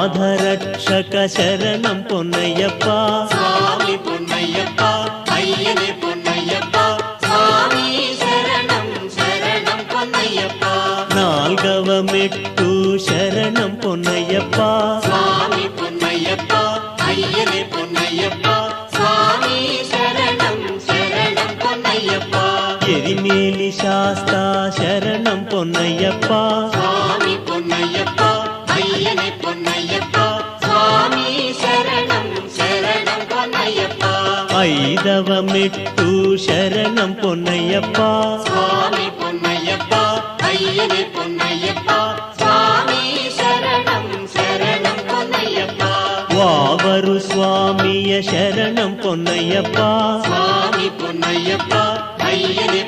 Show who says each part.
Speaker 1: நாதரட்சக சரணம் பொன்னையப்பா
Speaker 2: சுவாமி பொன்னையப்பா ஐயனே பொன்னையப்பா சுவாமி சரணம் சரணம் பொன்னையப்பா
Speaker 1: நால்கவமெட்டு சரணம் பொன்னையப்பா
Speaker 2: சுவாமி பொன்னையப்பா ஐயனே பொன்னையப்பா சுவாமி சரணம் சரணம் பொன்னையப்பா
Speaker 1: எரிமேலி சாஸ்தா சரணம் பொன்னையப்பா
Speaker 2: சுவாமி பொன்னையப்பா ஐயனே பொன்னையப்பா சுவாமி சரணம் சரணம் பொன்னையப்பா
Speaker 1: ஐதவமெட்டு சரணம் பொன்னையப்பா
Speaker 2: சுவாமி பொன்னையப்பா ஐயனே பொன்னையப்பா சுவாமி சரணம் சரணம் பொன்னையப்பா
Speaker 1: வாவரு சுவாமிய சரணம் பொன்னையப்பா
Speaker 2: சுவாமி பொன்னையப்பா ஐயனே